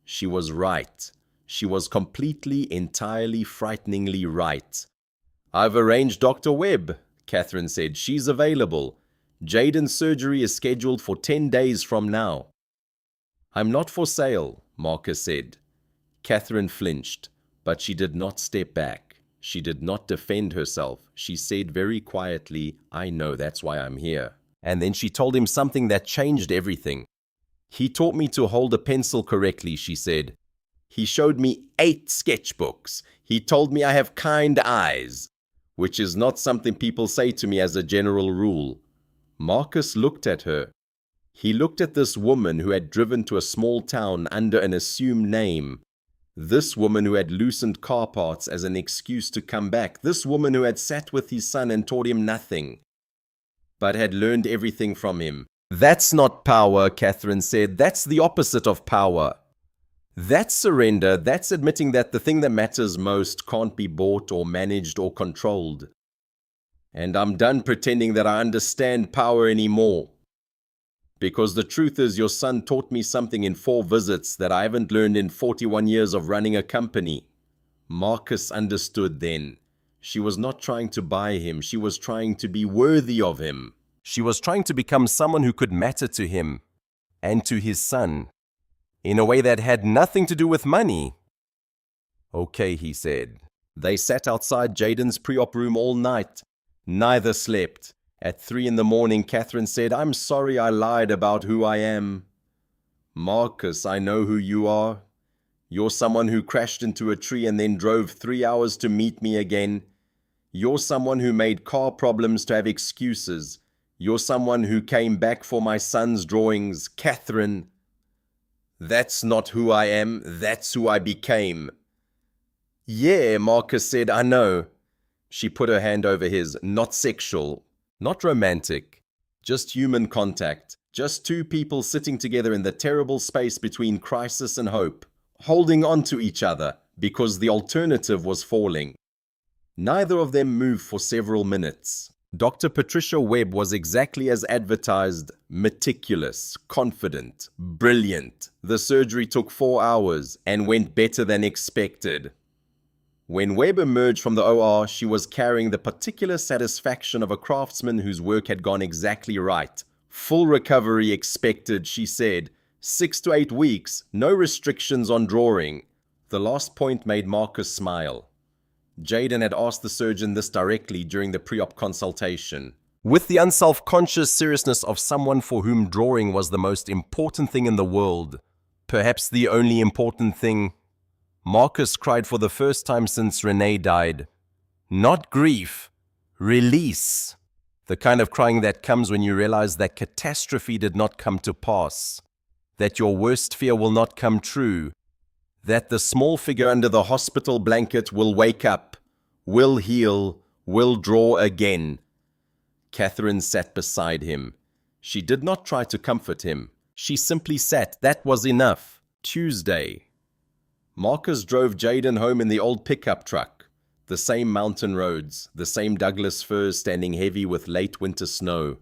She was right. She was completely, entirely, frighteningly right. "I've arranged Dr. Webb," Catherine said. "She's available. Jayden's surgery is scheduled for 10 days from now." "I'm not for sale," Marcus said. Catherine flinched, but she did not step back. She did not defend herself. She said very quietly, "I know, that's why I'm here." And then she told him something that changed everything. "He taught me to hold a pencil correctly," she said. "He showed me 8 sketchbooks. He told me I have kind eyes, which is not something people say to me as a general rule." Marcus looked at her. He looked at this woman who had driven to a small town under an assumed name. This woman who had loosened car parts as an excuse to come back. This woman who had sat with his son and taught him nothing, but had learned everything from him. "That's not power," Catherine said. "That's the opposite of power. That's surrender. That's admitting that the thing that matters most can't be bought or managed or controlled. And I'm done pretending that I understand power anymore. Because the truth is, your son taught me something in 4 visits that I haven't learned in 41 years of running a company." Marcus understood then. She was not trying to buy him. She was trying to be worthy of him. She was trying to become someone who could matter to him and to his son in a way that had nothing to do with money. "Okay," he said. They sat outside Jayden's pre-op room all night. Neither slept. At 3 in the morning, Catherine said, "I'm sorry I lied about who I am." "Marcus, I know who you are. You're someone who crashed into a tree and then drove 3 hours to meet me again. You're someone who made car problems to have excuses. You're someone who came back for my son's drawings. Catherine, that's not who I am. That's who I became." "Yeah," Marcus said, "I know." She put her hand over his. "Not sexual. Not romantic, just human contact, just 2 people sitting together in the terrible space between crisis and hope, holding on to each other because the alternative was falling." Neither of them moved for several minutes. Dr. Patricia Webb was exactly as advertised, meticulous, confident, brilliant. The surgery took 4 hours and went better than expected. When Webb emerged from the OR, she was carrying the particular satisfaction of a craftsman whose work had gone exactly right. "Full recovery expected," she said. 6 to 8 weeks, no restrictions on drawing. The last point made Marcus smile. Jayden had asked the surgeon this directly during the pre-op consultation. With the unself-conscious seriousness of someone for whom drawing was the most important thing in the world, perhaps the only important thing, Marcus cried for the first time since Renee died. Not grief, release. The kind of crying that comes when you realize that catastrophe did not come to pass, that your worst fear will not come true, that the small figure under the hospital blanket will wake up, will heal, We'll draw again. Catherine sat beside him. She did not try to comfort him. She simply sat. That was enough. Tuesday. Marcus drove Jayden home in the old pickup truck. The same mountain roads, the same Douglas firs standing heavy with late winter snow.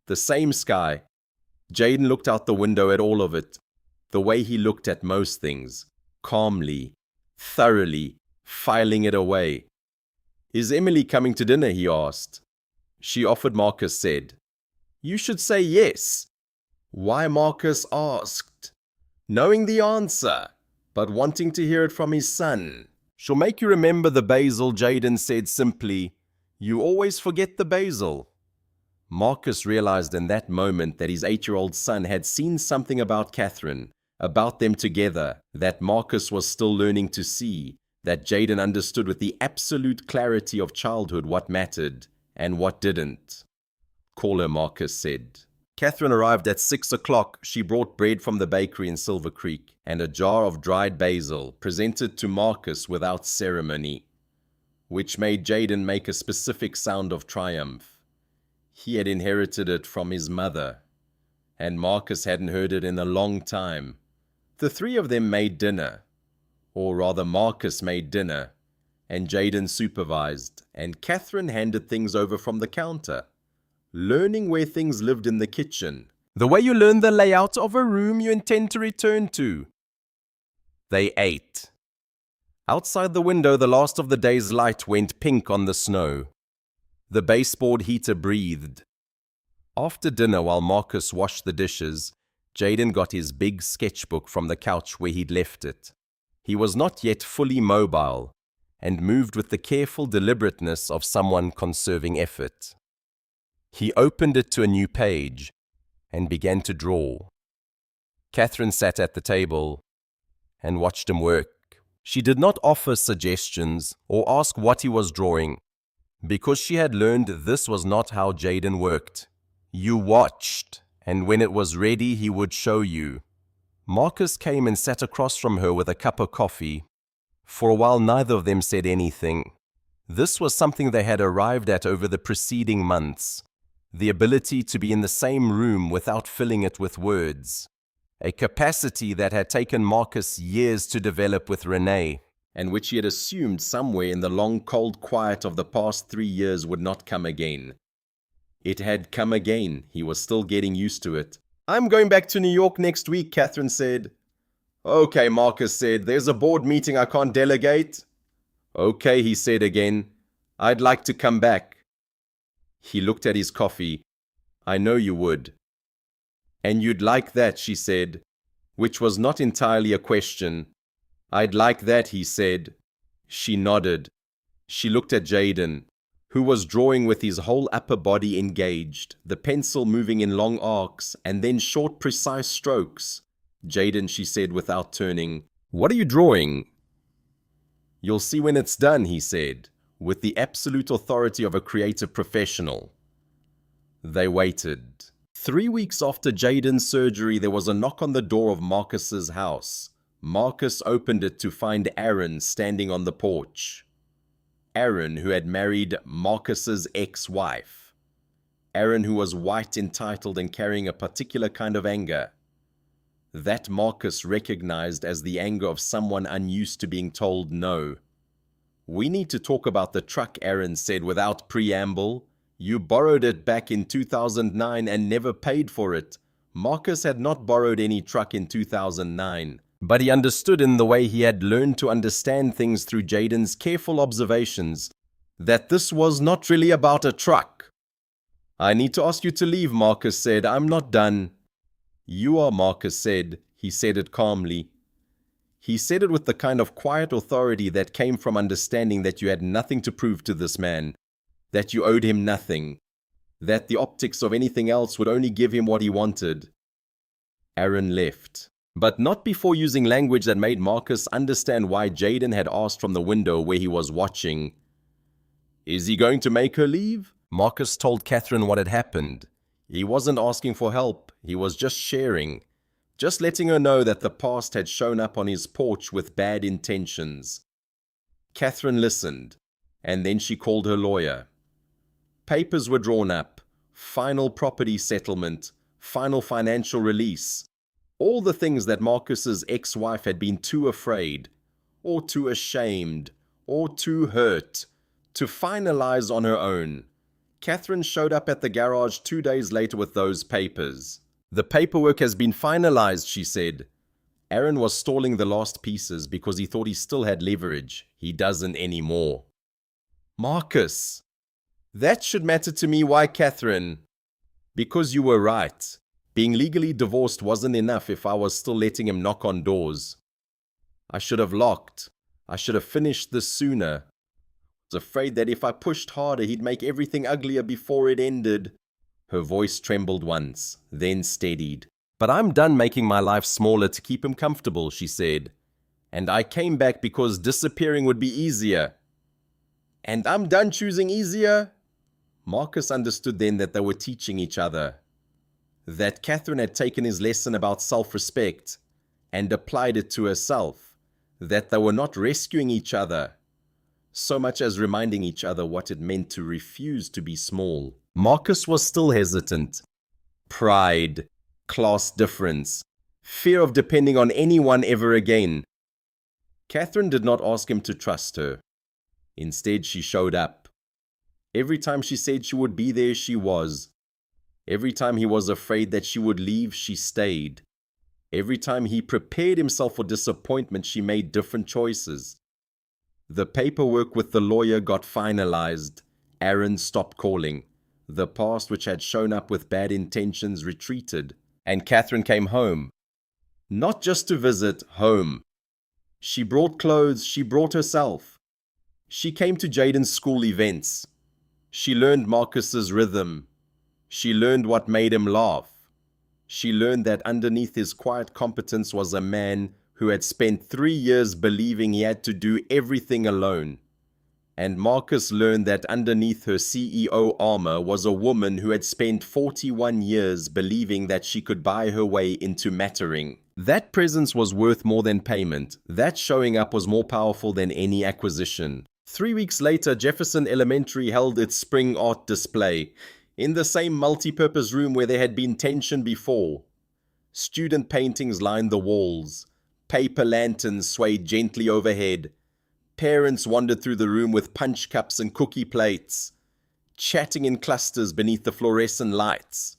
The same sky. Jayden looked out the window at all of it, the way he looked at most things, calmly, thoroughly, filing it away. Is Emily coming to dinner? He asked. She offered. Marcus said. You should say yes. Why? Marcus asked, knowing the answer, but wanting to hear it from his son. She'll make you remember the basil, Jayden said simply. You always forget the basil. Marcus realized in that moment that his 8-year-old son had seen something about Catherine, about them together, that Marcus was still learning to see, that Jayden understood with the absolute clarity of childhood what mattered and what didn't. Call her, Marcus said. Catherine arrived at 6 o'clock. She brought bread from the bakery in Silver Creek and a jar of dried basil, presented to Marcus without ceremony, which made Jayden make a specific sound of triumph. He had inherited it from his mother, and Marcus hadn't heard it in a long time. The three of them made dinner, or rather Marcus made dinner, and Jayden supervised, and Catherine handed things over from the counter, learning where things lived in the kitchen, the way you learn the layout of a room you intend to return to. They ate. Outside the window, the last of the day's light went pink on the snow. The baseboard heater breathed. After dinner, while Marcus washed the dishes, Jayden got his big sketchbook from the couch where he'd left it. He was not yet fully mobile, and moved with the careful deliberateness of someone conserving effort. He opened it to a new page and began to draw. Catherine sat at the table and watched him work. She did not offer suggestions or ask what he was drawing, because she had learned this was not how Jayden worked. You watched, and when it was ready, he would show you. Marcus came and sat across from her with a cup of coffee. For a while, neither of them said anything. This was something they had arrived at over the preceding months. The ability to be in the same room without filling it with words. A capacity that had taken Marcus years to develop with Renee, and which he had assumed somewhere in the long cold quiet of the past 3 years would not come again. It had come again. He was still getting used to it. I'm going back to New York next week, Catherine said. Okay, Marcus said. There's a board meeting I can't delegate. Okay, he said again. I'd like to come back. He looked at his coffee. I know you would. And you'd like that, she said, which was not entirely a question. I'd like that, he said. She nodded. She looked at Jayden, who was drawing with his whole upper body engaged, the pencil moving in long arcs and then short, precise strokes. Jayden, she said without turning. What are you drawing? You'll see when it's done, he said, with the absolute authority of a creative professional. They waited. 3 weeks after Jayden's surgery, there was a knock on the door of Marcus's house. Marcus opened it to find Aaron standing on the porch. Aaron, who had married Marcus's ex-wife. Aaron, who was white, entitled, and carrying a particular kind of anger. That Marcus recognized as the anger of someone unused to being told no. We need to talk about the truck, Aaron said without preamble. You borrowed it back in 2009 and never paid for it. Marcus had not borrowed any truck in 2009. But he understood, in the way he had learned to understand things through Jayden's careful observations, that this was not really about a truck. I need to ask you to leave, Marcus said. I'm not done. You are, Marcus said. He said it calmly. He said it with the kind of quiet authority that came from understanding that you had nothing to prove to this man, that you owed him nothing, that the optics of anything else would only give him what he wanted. Aaron left, but not before using language that made Marcus understand why Jayden had asked from the window where he was watching. Is he going to make her leave? Marcus told Catherine what had happened. He wasn't asking for help, he was just sharing. Just letting her know that the past had shown up on his porch with bad intentions. Catherine listened, And then she called her lawyer. Papers were drawn up, final property settlement, final financial release. All the things that Marcus's ex-wife had been too afraid, or too ashamed, or too hurt to finalize on her own. Catherine showed up at the garage 2 days later with those papers. The paperwork has been finalized, she said. Aaron was stalling the last pieces because he thought he still had leverage. He doesn't anymore. Marcus, that should matter to me. Why, Catherine? Because you were right. Being legally divorced wasn't enough if I was still letting him knock on doors. I should have locked. I should have finished this sooner. I was afraid that if I pushed harder, he'd make everything uglier before it ended. Her voice trembled once, then steadied. But I'm done making my life smaller to keep him comfortable, she said. And I came back because disappearing would be easier. And I'm done choosing easier? Marcus understood then that they were teaching each other. That Catherine had taken his lesson about self-respect and applied it to herself. That they were not rescuing each other, so much as reminding each other what it meant to refuse to be small. Marcus was still hesitant. Pride, class difference, fear of depending on anyone ever again. Catherine did not ask him to trust her. Instead, she showed up. Every time she said she would be there, she was. Every time he was afraid that she would leave, she stayed. Every time he prepared himself for disappointment, she made different choices. The paperwork with the lawyer got finalized. Aaron stopped calling. The past, which had shown up with bad intentions, retreated. And Catherine came home. Not just to visit, home. She brought clothes, she brought herself. She came to Jayden's school events. She learned Marcus's rhythm. She learned what made him laugh. She learned that underneath his quiet competence was a man who had spent 3 years believing he had to do everything alone. And Marcus learned that underneath her CEO armor was a woman who had spent 41 years believing that she could buy her way into mattering. That presence was worth more than payment. That showing up was more powerful than any acquisition. 3 weeks later, Jefferson Elementary held its spring art display in the same multi-purpose room where there had been tension before. Student paintings lined the walls. Paper lanterns swayed gently overhead. Parents wandered through the room with punch cups and cookie plates, chatting in clusters beneath the fluorescent lights.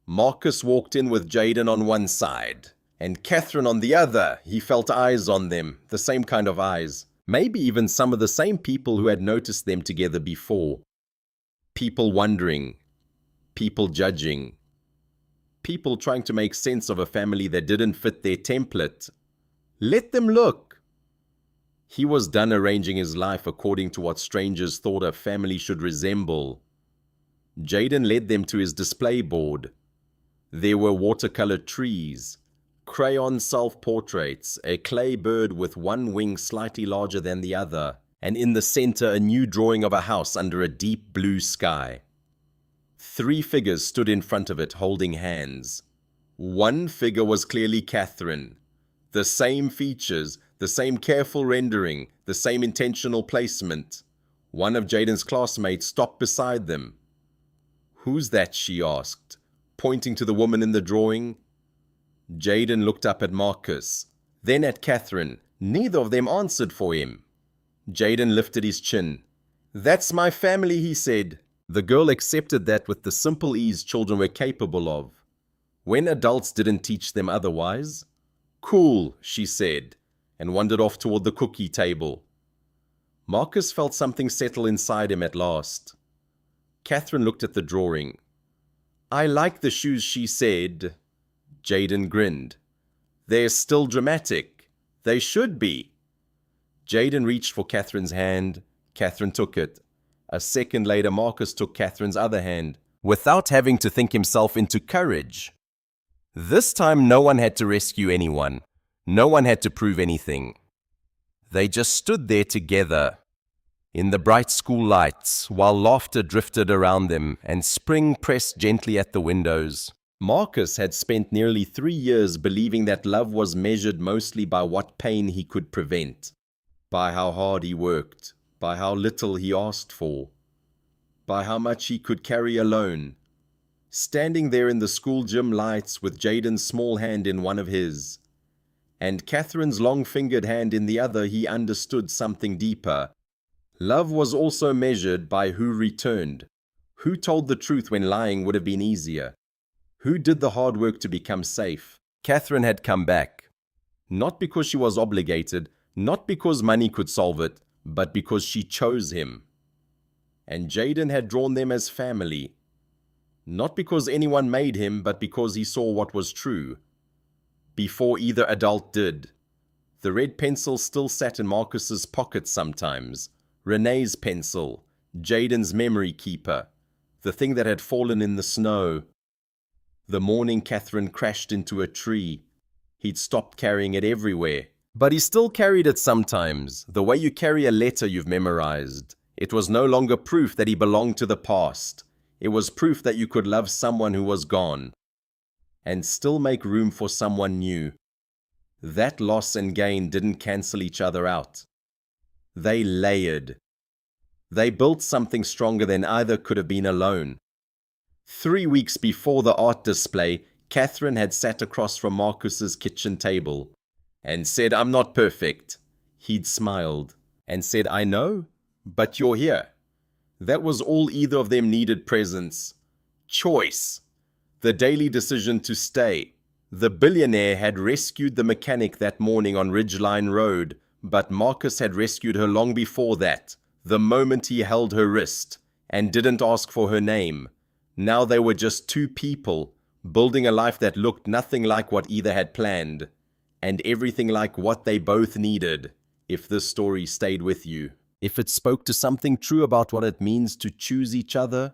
Marcus walked in with Jayden on one side and Catherine on the other. He felt eyes on them, the same kind of eyes. Maybe even some of the same people who had noticed them together before. People wondering. People judging. People trying to make sense of a family that didn't fit their template. Let them look. He was done arranging his life according to what strangers thought a family should resemble. Jayden led them to his display board. There were watercolor trees, crayon self-portraits, a clay bird with one wing slightly larger than the other, and in the center a new drawing of a house under a deep blue sky. 3 figures stood in front of it holding hands. One figure was clearly Catherine. The same features, the same careful rendering, the same intentional placement. One of Jayden's classmates stopped beside them. "Who's that?" she asked, pointing to the woman in the drawing. Jayden looked up at Marcus, then at Catherine. Neither of them answered for him. Jayden lifted his chin. "That's my family," he said. The girl accepted that with the simple ease children were capable of, when adults didn't teach them otherwise. "Cool," she said, and wandered off toward the cookie table. Marcus felt something settle inside him at last. Catherine looked at the drawing. "I like the shoes," she said. Jayden grinned. "They're still dramatic. They should be." Jayden reached for Catherine's hand. Catherine took it. A second later, Marcus took Catherine's other hand, without having to think himself into courage. This time, no one had to rescue anyone. No one had to prove anything. They just stood there together, in the bright school lights, while laughter drifted around them and spring pressed gently at the windows. Marcus had spent nearly 3 years believing that love was measured mostly by what pain he could prevent, by how hard he worked, by how little he asked for, by how much he could carry alone. Standing there in the school gym lights with Jayden's small hand in one of his, and Catherine's long-fingered hand in the other, he understood something deeper. Love was also measured by who returned, who told the truth when lying would have been easier, who did the hard work to become safe. Catherine had come back, not because she was obligated, not because money could solve it, but because she chose him. And Jayden had drawn them as family, not because anyone made him, but because he saw what was true, before either adult did. The red pencil still sat in Marcus's pocket sometimes, Renee's pencil, Jayden's memory keeper, the thing that had fallen in the snow. The morning Catherine crashed into a tree, he'd stopped carrying it everywhere. But he still carried it sometimes, the way you carry a letter you've memorized. It was no longer proof that he belonged to the past. It was proof that you could love someone who was gone, and still make room for someone new. That loss and gain didn't cancel each other out. They layered. They built something stronger than either could have been alone. 3 weeks before the art display, Catherine had sat across from Marcus's kitchen table and said, "I'm not perfect." He'd smiled and said, "I know, but you're here." That was all either of them needed: presence, choice, the daily decision to stay. The billionaire had rescued the mechanic that morning on Ridgeline Road, but Marcus had rescued her long before that, the moment he held her wrist and didn't ask for her name. Now they were just two people, building a life that looked nothing like what either had planned, and everything like what they both needed. If this story stayed with you, if it spoke to something true about what it means to choose each other,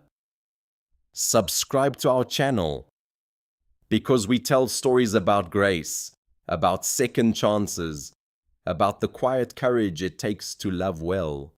subscribe to our channel, because we tell stories about grace, about second chances, about the quiet courage it takes to love well.